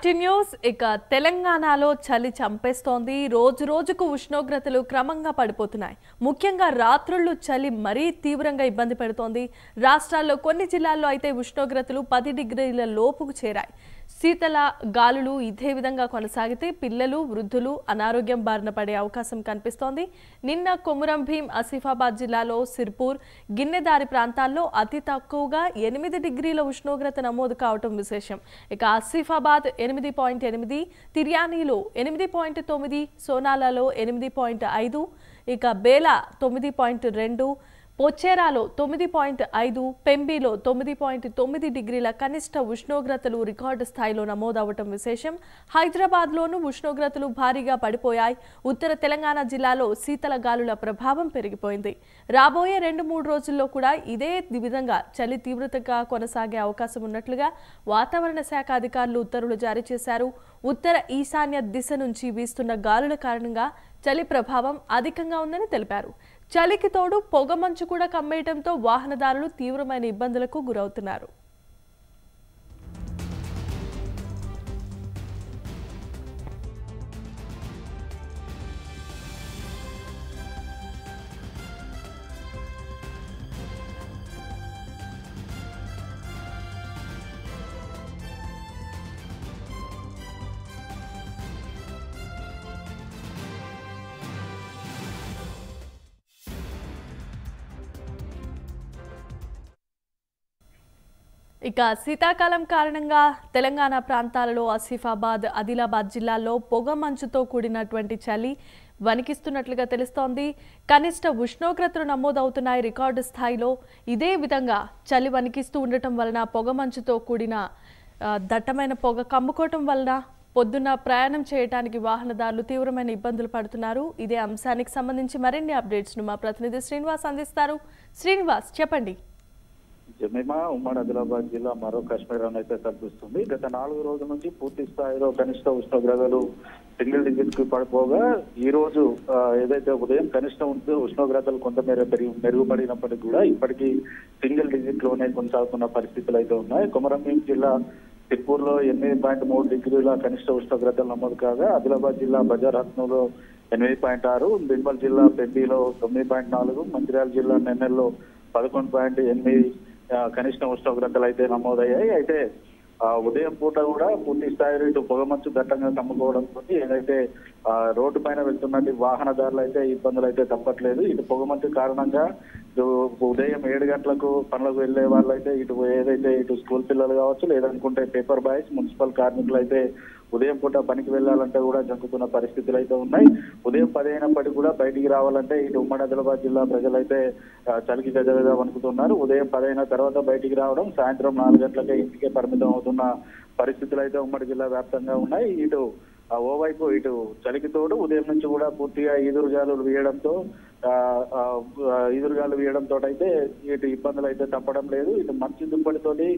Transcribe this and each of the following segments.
Back to news. ఇక తెలంగాణలో చలి చంపేస్తోంది. రోజు రోజుకు ఉష్ణోగ్రతలు క్రమంగా పడిపోతున్నాయి. ముఖ్యంగా రాత్రుళ్ళు చలి మరీ తీవ్రంగా ఇబ్బంది పెడుతోంది. రాష్ట్రాల్లో కొన్ని జిల్లాల్లో అయితే ఉష్ణోగ్రతలు 10 డిగ్రీల లోపుకు చేరాయి. శీతల గాలులు ఇదే విధంగా కొనసాగితే పిల్లలు, వృద్ధులు అనారోగ్యం బారిన పడే అవకాశం కనిపిస్తోంది. నిన్న కొమురం భీం, ఆసిఫాబాద్ జిల్లాలో సిర్పూర్, గిన్నెదారి ప్రాంతాల్లో అతి తక్కువగా 8 డిగ్రీల ఉష్ణోగ్రత నమోదు కావటం విశేషం. ఇక ఆసిఫాబాద్ 8.8, తిర్యానీలో 8.9, సోనాలలో 8.5, ఇక బేలా 9.2, పోచేరాలో 9.5, పెంబిలో 9.9 డిగ్రీల కనిష్ట ఉష్ణోగ్రతలు రికార్డు స్థాయిలో నమోదవటం విశేషం. హైదరాబాద్లోనూ ఉష్ణోగ్రతలు భారీగా పడిపోయాయి. ఉత్తర తెలంగాణ జిల్లాలో శీతల గాలుల ప్రభావం పెరిగిపోయింది. రాబోయే 2-3 రోజుల్లో కూడా ఇదే విధంగా చలి తీవ్రతగా కొనసాగే అవకాశం ఉన్నట్లుగా వాతావరణ శాఖ అధికారులు ఉత్తర్వులు జారీ చేశారు. ఉత్తర ఈశాన్య దిశ నుంచి వీస్తున్న గాలుల కారణంగా చలి ప్రభావం అధికంగా ఉందని తెలిపారు. చలికి తోడు పొగమంచు కూడా కమ్మేయడంతో వాహనదారులు తీవ్రమైన ఇబ్బందులకు గురవుతున్నారు. ఇక శీతాకాలం కారణంగా తెలంగాణ ప్రాంతాలలో ఆసిఫాబాద్, ఆదిలాబాద్ జిల్లాల్లో పొగ మంచుతో కూడినటువంటి చలి వణికిస్తున్నట్లుగా తెలుస్తోంది. కనిష్ట ఉష్ణోగ్రతలు నమోదవుతున్నాయి రికార్డు స్థాయిలో. ఇదే విధంగా చలి వణికిస్తూ ఉండటం వలన పొగ మంచుతో కూడిన దట్టమైన పొగ కమ్ముకోవటం వలన పొద్దున్న ప్రయాణం చేయడానికి వాహనదారులు తీవ్రమైన ఇబ్బందులు పడుతున్నారు. ఇదే అంశానికి సంబంధించి మరిన్ని అప్డేట్స్ను మా ప్రతినిధి శ్రీనివాస్ అందిస్తారు. శ్రీనివాస్, చెప్పండి. జమీమా ఉమ్మడి ఆదిలాబాద్ జిల్లా మరో కాశ్మీర్ అయితే కనిపిస్తుంది. గత 4 రోజుల నుంచి పూర్తి స్థాయిలో కనిష్ట ఉష్ణోగ్రతలు సింగిల్ డిజిట్ కు పడిపోగా ఈ రోజు ఏదైతే ఉదయం కనిష్ట ఉష్ణోగ్రతలు కొంతమేర మెరుగుపడినప్పటికీ కూడా ఇప్పటికీ సింగిల్ డిజిట్ లోనే కొనసాగుతున్న పరిస్థితులు అయితే ఉన్నాయి. కొమరం భీం జిల్లా సిర్పూర్ లో 8.3 డిగ్రీల కనిష్ట ఉష్ణోగ్రతలు నమోదు కాగా ఆదిలాబాద్ జిల్లా బజార్ హత్నూలో 8.6, నిర్మల్ జిల్లా పెండిలో 9.4, మంచిర్యాల జిల్లా నెన్నెల్లో 11.8 కనిష్ట ఉష్ణోగ్రతలు అయితే నమోదయ్యాయి. అయితే ఉదయం పూట కూడా పూర్తి స్థాయిలో ఇటు పొగమంచు దట్టంగా కమ్ముకోవడంతో ఏదైతే రోడ్డు పైన వెళ్తున్నట్టు వాహనదారులు అయితే ఇబ్బందులు అయితే తప్పట్లేదు. ఇటు పొగమంచు కారణంగా ఉదయం 7 గంటలకు పనులకు వెళ్లే వాళ్ళు అయితే ఇటు స్కూల్ పిల్లలు కావచ్చు, లేదనుకుంటే పేపర్ బాయ్స్, మున్సిపల్ కార్మికులు అయితే ఉదయం పూట పనికి వెళ్లాలంటే కూడా జంకుతున్న పరిస్థితులు అయితే ఉన్నాయి. ఉదయం 10 అయినప్పటికీ కూడా బయటికి రావాలంటే ఇటు ఉమ్మడి ఆదిలాబాద్ జిల్లా ప్రజలైతే చలికి గజగజ వణుకుతున్నారు. ఉదయం 10 అయిన తర్వాత బయటికి రావడం, సాయంత్రం 4 గంటలకే ఇంటికే పరిమితం అవుతున్న పరిస్థితులు అయితే ఉమ్మడి జిల్లా వ్యాప్తంగా ఉన్నాయి. ఇటు ఓవైపు ఇటు చలికి తోడు ఉదయం నుంచి కూడా పూర్తిగా ఈదురుగాలు వీయడంతో అయితే ఇటు ఇబ్బందులు అయితే తప్పడం లేదు. ఇటు మంచు దుప్పటితోటి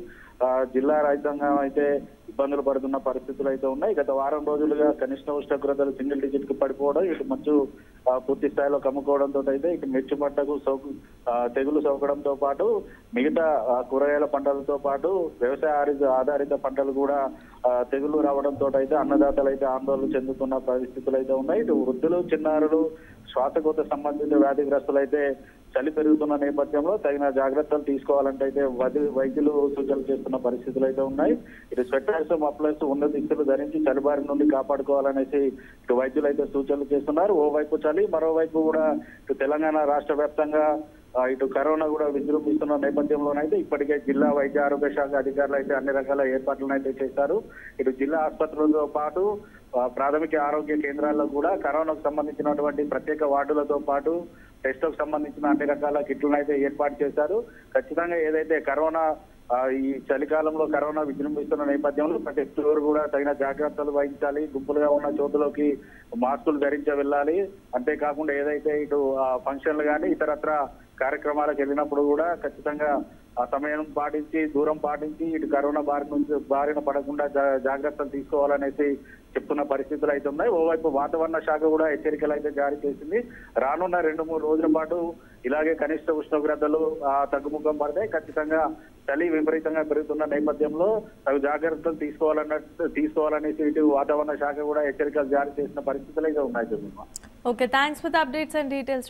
జిల్లా రైతాంగం అయితే ఇబ్బందులు పడుతున్న పరిస్థితులు అయితే ఉన్నాయి. గత వారం రోజులుగా కనిష్ట ఉష్ణోగ్రతలు సింగిల్ డిజిట్ కు పడిపోవడం, ఇటు మంచు పూర్తి స్థాయిలో కమ్ముకోవడంతో అయితే ఇటు మిర్చి పంటకు తెగులు సోకడంతో పాటు మిగతా కూరగాయల పంటలతో పాటు వ్యవసాయ ఆధారిత పంటలు కూడా తెగులు రావడంతో అయితే అన్నదాతలు అయితే ఆందోళన చెందుతున్న పరిస్థితులు అయితే ఉన్నాయి. ఇటు వృద్ధులు, చిన్నారులు, శ్వాసకోశ సంబంధిత వ్యాధిగ్రస్తులు అయితే చలి పెరుగుతున్న నేపథ్యంలో తగిన జాగ్రత్తలు తీసుకోవాలంటే అయితే వైద్యులు సూచనలు చేస్తున్న పరిస్థితులు అయితే ఉన్నాయి. ఇటు స్వెటర్స్, మఫ్లర్స్, ఉన్నత దిక్కులు ధరించి చలి బారి నుండి కాపాడుకోవాలనేసి ఇటు వైద్యులు అయితే సూచనలు చేస్తున్నారు. ఓవైపు చలి, మరోవైపు కూడా ఇటు తెలంగాణ రాష్ట్ర వ్యాప్తంగా ఇటు కరోనా కూడా విజృంభిస్తున్న నేపథ్యంలోనైతే ఇప్పటికే జిల్లా వైద్య ఆరోగ్య శాఖ అధికారులు అయితే అన్ని రకాల ఏర్పాట్లను అయితే చేశారు. ఇటు జిల్లా ఆసుపత్రులతో పాటు ప్రాథమిక ఆరోగ్య కేంద్రాల్లో కూడా కరోనాకు సంబంధించినటువంటి ప్రత్యేక వార్డులతో పాటు టెస్టులకు సంబంధించిన అన్ని రకాల కిట్లను అయితే ఏర్పాటు చేశారు. ఖచ్చితంగా ఏదైతే కరోనా ఈ చలికాలంలో కరోనా విజృంభిస్తున్న నేపథ్యంలో ప్రతి ఫ్లోర్ కూడా తగిన జాగ్రత్తలు వహించాలి. గుంపులుగా ఉన్న చోటులోకి మాస్కులు ధరించి వెళ్ళాలి. అంతేకాకుండా ఏదైతే ఇటు ఫంక్షన్లు కానీ ఇతరత్ర కార్యక్రమాలకు వెళ్ళినప్పుడు కూడా ఖచ్చితంగా ఆ సమయం పాటించి, దూరం పాటించి ఇటు కరోనా బారిన పడకుండా జాగ్రత్తలు తీసుకోవాలనేసి చెప్తున్న పరిస్థితులు అయితే ఉన్నాయి. ఓవైపు వాతావరణ శాఖ కూడా హెచ్చరికలు అయితే జారీ చేసింది. రానున్న 2-3 రోజుల పాటు ఇలాగే కనిష్ట ఉష్ణోగ్రతలు తగ్గుముఖం పడితే ఖచ్చితంగా చలి విపరీతంగా పెరుగుతున్న నేపథ్యంలో తగు జాగ్రత్తలు తీసుకోవాలనేసి ఇటు వాతావరణ శాఖ కూడా హెచ్చరికలు జారీ చేసిన పరిస్థితులు అయితే ఉన్నాయి. Okay, thanks for the updates and details.